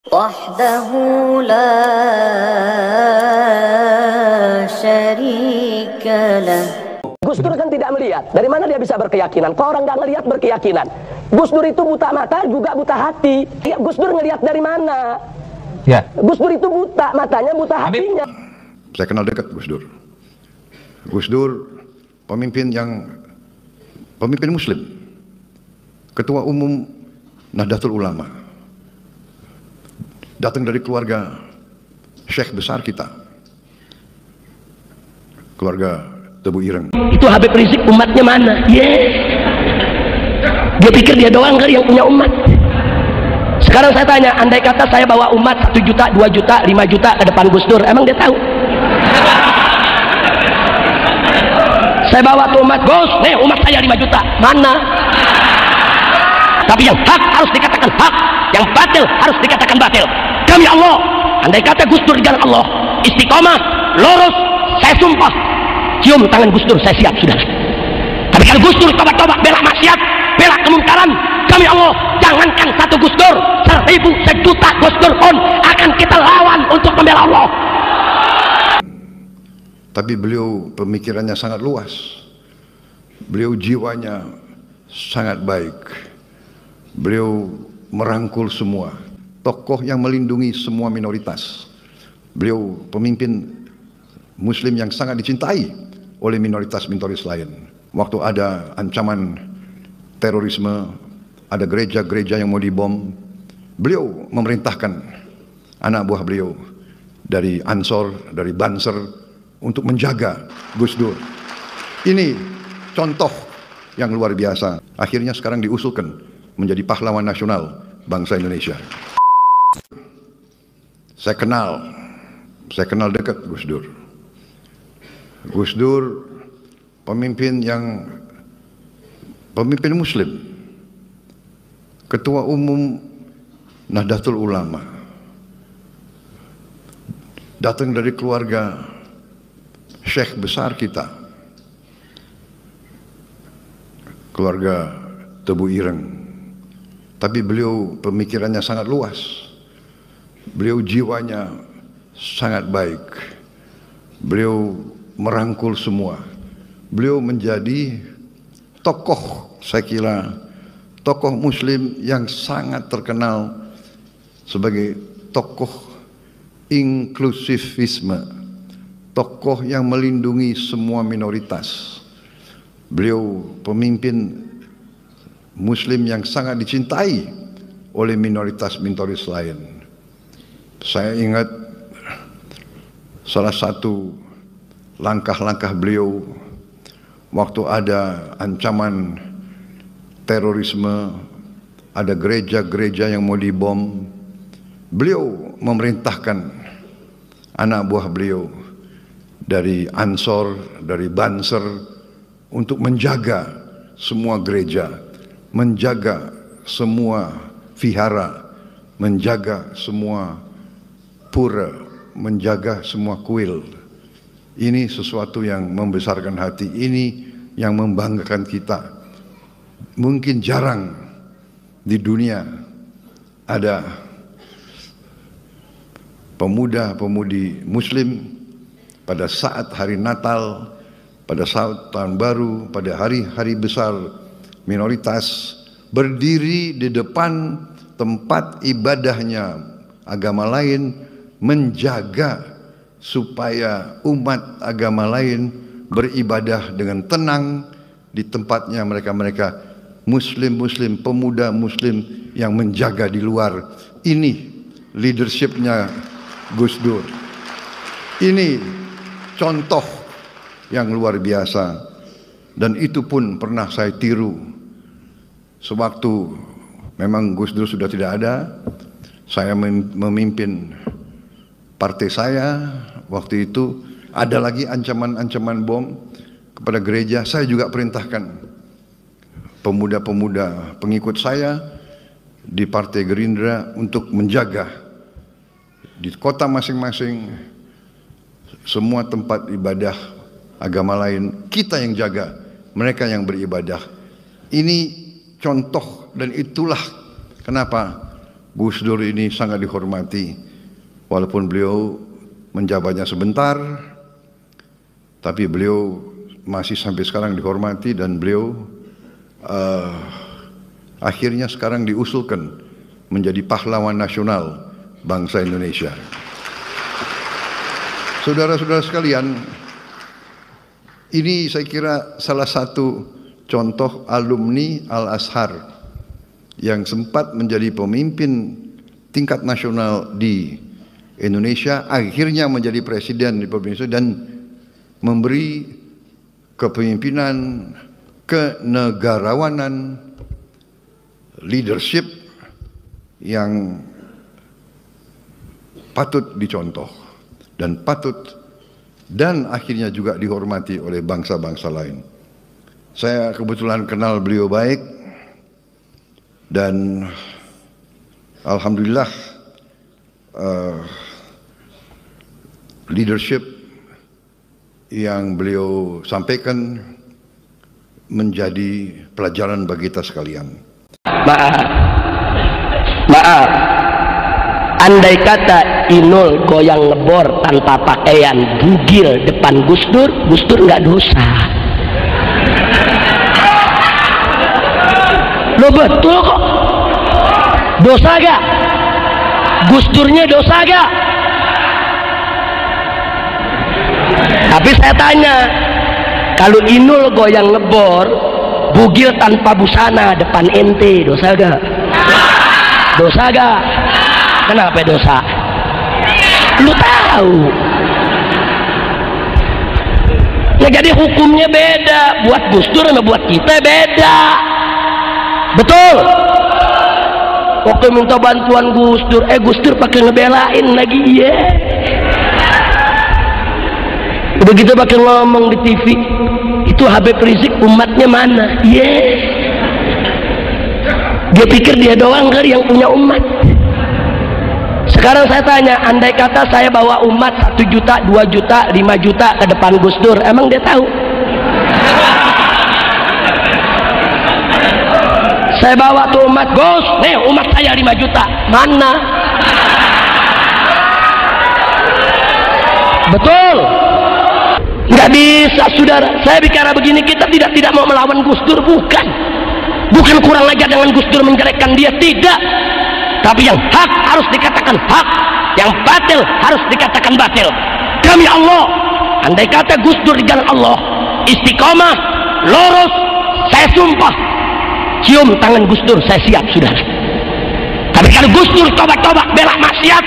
وحده لا شريك له. Gus Dur kan tidak melihat. Dari mana dia bisa berkeyakinan? Kok orang nggak ngelihat berkeyakinan? Gus Dur itu buta mata juga buta hati. Ya, Gus Dur ngelihat dari mana? Ya. Gus Dur itu buta matanya, buta hatinya. Saya kenal dekat Gus Dur. Gus Dur pemimpin Muslim, Ketua Umum Nahdlatul Ulama, datang dari keluarga Syekh besar kita, keluarga Tebu Ireng. Itu Habib Rizik umatnya mana? Dia pikir dia doang kali yang punya umat. Sekarang saya tanya, andai kata saya bawa umat 1 juta, 2 juta, 5 juta ke depan Gus Dur, emang dia tahu? Saya bawa tuh umat, Gus, nih umat saya 5 juta, mana? Tapi yang hak harus dikatakan hak, yang batil harus dikatakan batil. Kami Allah, andai kata Gus Dur di jalan Allah, istiqomah, lurus, saya sumpah, cium tangan Gus Dur, saya siap sudah. Tapi kalau Gus Dur tobat-tobat, bela maksiat, bela kemungkaran, kami Allah, jangankan 1 Gus Dur, 1000, 1 juta Gus Dur pun akan kita lawan untuk membela Allah. Tapi beliau pemikirannya sangat luas, beliau jiwanya sangat baik, beliau merangkul semua, tokoh yang melindungi semua minoritas. Beliau pemimpin Muslim yang sangat dicintai oleh minoritas-minoritas lain. Waktu ada ancaman terorisme, ada gereja-gereja yang mau dibom, beliau memerintahkan anak buah beliau dari Ansor, dari Banser untuk menjaga Gus Dur. Ini contoh yang luar biasa. Akhirnya sekarang diusulkan menjadi pahlawan nasional bangsa Indonesia. Saya kenal dekat Gus Dur. Gus Dur pemimpin Muslim, Ketua Umum Nahdlatul Ulama, datang dari keluarga Syekh besar kita, keluarga Tebu Ireng. Tapi beliau pemikirannya sangat luas, beliau jiwanya sangat baik, beliau merangkul semua. Beliau menjadi tokoh, saya kira tokoh Muslim yang sangat terkenal sebagai tokoh inklusivisme, tokoh yang melindungi semua minoritas. Beliau pemimpin Muslim yang sangat dicintai oleh minoritas-minoritas lain. Saya ingat salah satu langkah-langkah beliau waktu ada ancaman terorisme, ada gereja-gereja yang mau dibom, beliau memerintahkan anak buah beliau dari Ansor, dari Banser untuk menjaga semua gereja, menjaga semua vihara, menjaga semua pura, menjaga semua kuil. Ini sesuatu yang membesarkan hati, ini yang membanggakan kita. Mungkin jarang di dunia ada pemuda-pemudi Muslim pada saat hari Natal, pada saat Tahun Baru, pada hari-hari besar minoritas, berdiri di depan tempat ibadahnya agama lain, menjaga supaya umat agama lain beribadah dengan tenang di tempatnya mereka Muslim-Muslim, pemuda Muslim yang menjaga di luar. Ini leadershipnya Gus Dur. Ini contoh yang luar biasa, dan itu pun pernah saya tiru. Sewaktu memang Gus Dur sudah tidak ada, saya memimpin partai saya. Waktu itu ada lagi ancaman-ancaman bom kepada gereja. Saya juga perintahkan pemuda-pemuda pengikut saya di Partai Gerindra untuk menjaga di kota masing-masing semua tempat ibadah agama lain. Kita yang jaga, mereka yang beribadah. Ini contoh, dan itulah kenapa Gus Dur ini sangat dihormati, walaupun beliau menjabatnya sebentar, tapi beliau masih sampai sekarang dihormati, dan beliau akhirnya sekarang diusulkan menjadi pahlawan nasional bangsa Indonesia. Saudara-saudara sekalian, ini saya kira salah satu contoh alumni Al-Azhar yang sempat menjadi pemimpin tingkat nasional di Indonesia, akhirnya menjadi presiden di Indonesia dan memberi kepemimpinan, kenegarawanan, leadership yang patut dicontoh dan akhirnya juga dihormati oleh bangsa-bangsa lain. Saya kebetulan kenal beliau baik, dan alhamdulillah leadership yang beliau sampaikan menjadi pelajaran bagi kita sekalian. Maaf, andai kata Inul goyang ngebor tanpa pakaian bugil depan Gus Dur nggak dosa. Lo betul kok. Dosa gak? Gus Durnya dosa gak? Tapi saya tanya, kalau Inul goyang ngebor bugil tanpa busana depan ente, dosa gak? Dosa gak? Kenapa dosa? Lu tahu. Ya jadi hukumnya beda, buat Gus Dur sama buat kita beda. Betul. Oke, minta bantuan Gus Dur, Gus Dur pakai ngebelain lagi, iya. Udah gitu pakai ngomong di TV, itu Habib Rizik umatnya mana? Iya. Dia pikir dia doang kali yang punya umat. Sekarang saya tanya, andai kata saya bawa umat 1 juta, 2 juta, 5 juta ke depan Gus Dur, emang dia tahu? Saya bawa tuh umat, Gus, nih umat saya 5 juta, mana? Betul? Nggak bisa, saudara. Saya bicara begini, kita tidak mau melawan Gus Dur, bukan kurang ajar dengan Gus Dur menjelekkan dia, tidak. Tapi yang hak harus dikatakan hak, yang batil harus dikatakan batil. Demi Allah, andai kata Gus Dur di jalan Allah istiqomah, lurus, saya sumpah cium tangan Gus Dur, saya siap, saudara. Tapi kalau Gus Dur tobat-tobat, bela maksiat,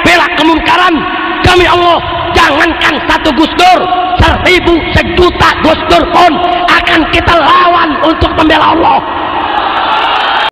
bela kemungkaran, demi Allah, jangankan 1 Gus Dur, 1000, 1 juta Gus Dur pun akan kita lawan untuk membela Allah.